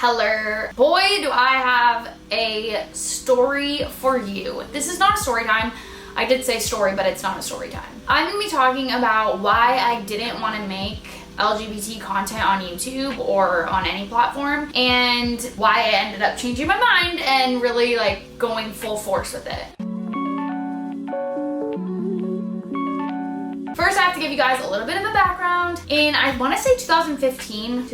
Hello. Boy, do I have a story for you. This is not a story time. I did say story, but it's not a story time. I'm gonna be talking about why I didn't want to make LGBT content on YouTube or on any platform, and why I ended up changing my mind and really like going full force with it. First, I have to give you guys a little bit of a background. In, I want to say 2015?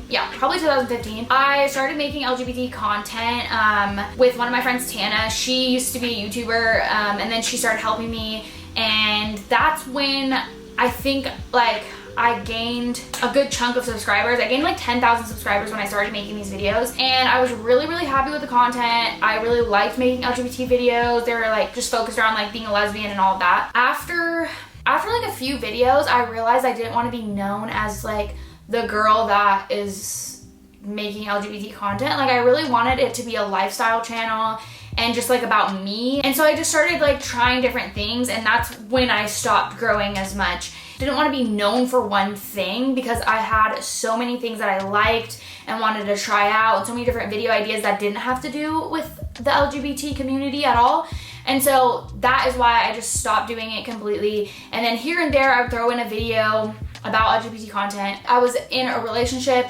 Yeah, probably 2015. I started making LGBT content with one of my friends, Tana. She used to be a YouTuber, and then she started helping me, and that's when I think like I gained a good chunk of subscribers. I gained like 10,000 subscribers when I started making these videos, and I was really happy with the content. I really liked making LGBT videos. They were like just focused around like being a lesbian and all of that. After like a few videos, I realized I didn't want to be known as like the girl that is making LGBT content. Like I really wanted it to be a lifestyle channel and just like about me. And so I just started like trying different things, and that's when I stopped growing as much. Didn't want to be known for one thing because I had so many things that I liked and wanted to try out, so many different video ideas that didn't have to do with the LGBT community at all. And so that is why I just stopped doing it completely. And then here and there I would throw in a video about LGBT content. I was in a relationship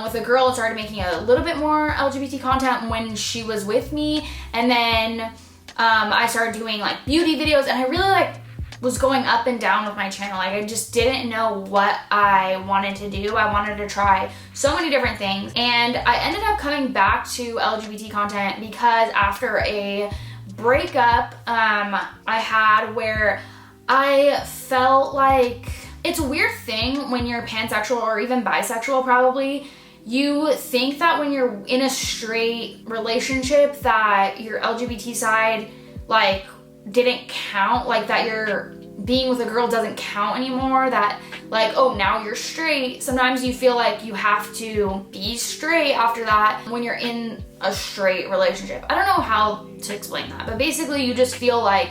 with a girl and started making a little bit more LGBT content when she was with me. And then I started doing like beauty videos, and I really like was going up and down with my channel. Like I just didn't know what I wanted to do. I wanted to try so many different things. And I ended up coming back to LGBT content because after a breakup I had where I felt like, it's a weird thing when you're pansexual or even bisexual probably, you think that when you're in a straight relationship that your LGBT side like didn't count, like that your being with a girl doesn't count anymore, that like, oh, now you're straight. Sometimes you feel like you have to be straight after that when you're in a straight relationship. I don't know how to explain that, but basically you just feel like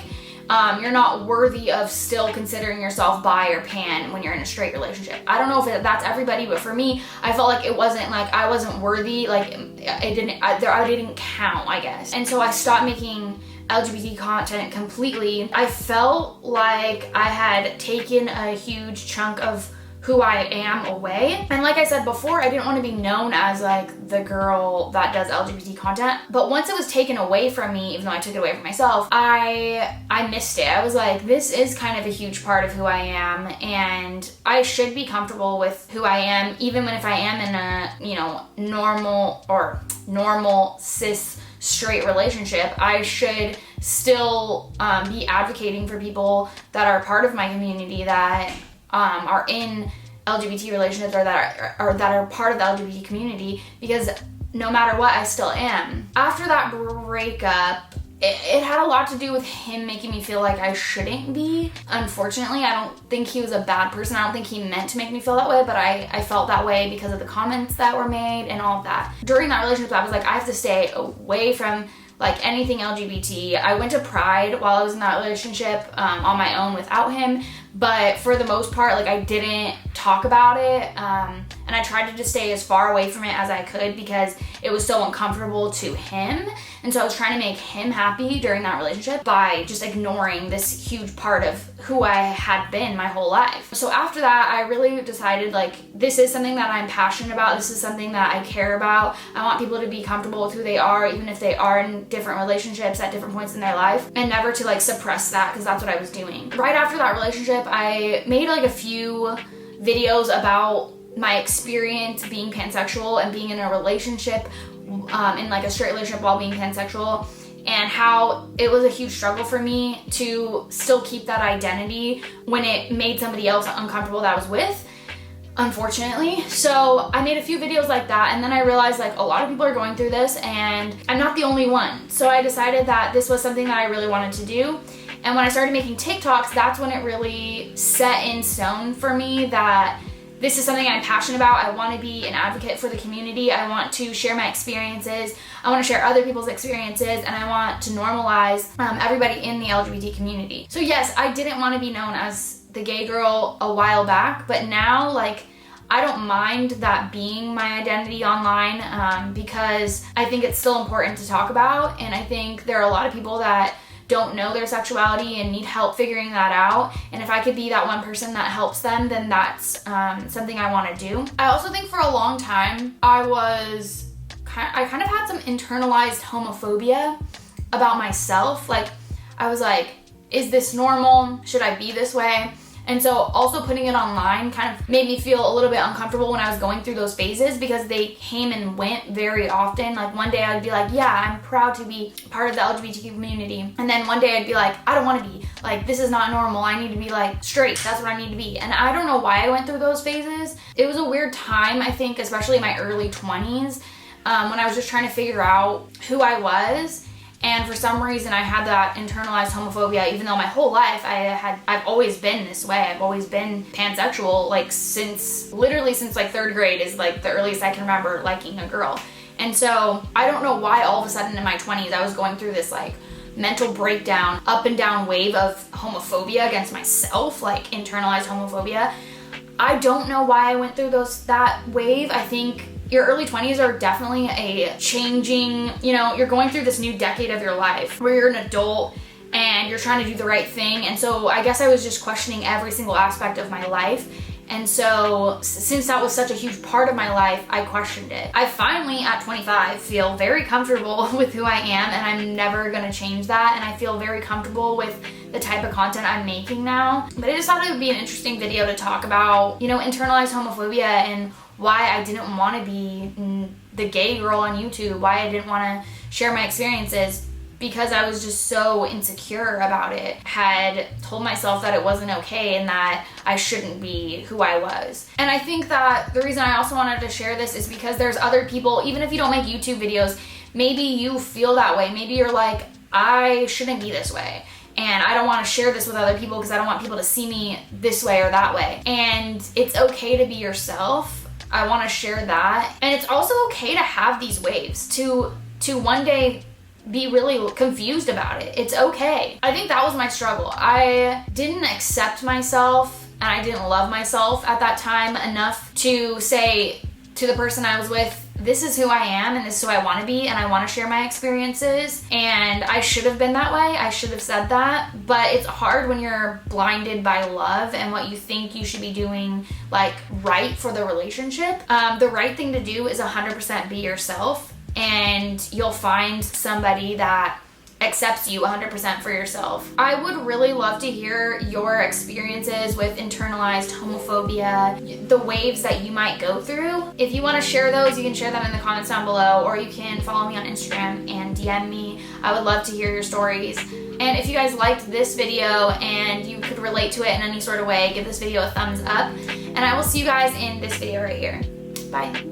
you're not worthy of still considering yourself bi or pan when you're in a straight relationship. I don't know if that's everybody, but for me, I felt like it wasn't like I wasn't worthy, like I didn't count, I guess. And so I stopped making LGBT content completely. I felt like I had taken a huge chunk of who I am away. And like I said before, I didn't want to be known as like the girl that does LGBT content. But once it was taken away from me, even though I took it away from myself, I missed it. I was like, this is kind of a huge part of who I am, and I should be comfortable with who I am, even if I am in a, you know, normal cis straight relationship. I should still be advocating for people that are part of my community that are in LGBT relationships or that are part of the LGBT community, because no matter what, I still am. After that breakup, it had a lot to do with him making me feel like I shouldn't be. Unfortunately, I don't think he was a bad person. I don't think he meant to make me feel that way, but I felt that way because of the comments that were made and all of that. During that relationship, I was like, I have to stay away from like anything LGBT. I went to Pride while I was in that relationship on my own without him, but for the most part, like I didn't talk about it, and I tried to just stay as far away from it as I could because it was so uncomfortable to him. And so I was trying to make him happy during that relationship by just ignoring this huge part of who I had been my whole life. So after that, I really decided like, this is something that I'm passionate about. This is something that I care about. I want people to be comfortable with who they are, even if they are in different relationships at different points in their life, and never to like suppress that, because that's what I was doing. Right after that relationship, I made like a few videos about my experience being pansexual and being in a relationship, in like a straight relationship while being pansexual, and how it was a huge struggle for me to still keep that identity when it made somebody else uncomfortable that I was with, unfortunately. So I made a few videos like that, and then I realized like a lot of people are going through this and I'm not the only one. So I decided that this was something that I really wanted to do. And when I started making TikToks, that's when it really set in stone for me that this is something I'm passionate about. I want to be an advocate for the community. I want to share my experiences. I want to share other people's experiences, and I want to normalize everybody in the LGBT community. So yes, I didn't want to be known as the gay girl a while back, but now like I don't mind that being my identity online because I think it's still important to talk about, and I think there are a lot of people that don't know their sexuality and need help figuring that out. And if I could be that one person that helps them, then that's something I want to do. I also think for a long time, I kind of had some internalized homophobia about myself. Like, I was like, is this normal? Should I be this way? And so also putting it online kind of made me feel a little bit uncomfortable when I was going through those phases, because they came and went very often. Like, one day I'd be like, yeah, I'm proud to be part of the LGBTQ community. And then one day I'd be like, I don't want to be. Like, this is not normal. I need to be like straight. That's what I need to be. And I don't know why I went through those phases. It was a weird time, I think, especially in my early 20s, when I was just trying to figure out who I was. And for some reason, I had that internalized homophobia, even though my whole life I've always been this way. I've always been pansexual, like literally since like 3rd grade is like the earliest I can remember liking a girl. And so I don't know why all of a sudden in my 20s I was going through this like mental breakdown, up and down wave of homophobia against myself, like internalized homophobia. I don't know why I went through that wave. I think your early 20s are definitely a changing, you're going through this new decade of your life where you're an adult and you're trying to do the right thing. And so I guess I was just questioning every single aspect of my life. And so since that was such a huge part of my life, I questioned it. I finally, at 25, feel very comfortable with who I am, and I'm never gonna change that. And I feel very comfortable with the type of content I'm making now. But I just thought it would be an interesting video to talk about, internalized homophobia and why I didn't want to be the gay girl on YouTube, why I didn't want to share my experiences, because I was just so insecure about it. Had told myself that it wasn't okay and that I shouldn't be who I was. And I think that the reason I also wanted to share this is because there's other people, even if you don't make YouTube videos, maybe you feel that way. Maybe you're like, I shouldn't be this way, and I don't want to share this with other people because I don't want people to see me this way or that way. And it's okay to be yourself. I want to share that. And it's also okay to have these waves, to one day be really confused about it. It's okay. I think that was my struggle. I didn't accept myself and I didn't love myself at that time enough to say to the person I was with, this is who I am and this is who I want to be, and I want to share my experiences. And I should have been that way. I should have said that. But it's hard when you're blinded by love and what you think you should be doing, like, right for the relationship. The right thing to do is 100% be yourself, and you'll find somebody that accepts you 100% for yourself. I would really love to hear your experiences with internalized homophobia, the waves that you might go through. If you want to share those, you can share them in the comments down below, or you can follow me on Instagram and DM me. I would love to hear your stories. And if you guys liked this video and you could relate to it in any sort of way, give this video a thumbs up. And I will see you guys in this video right here. Bye.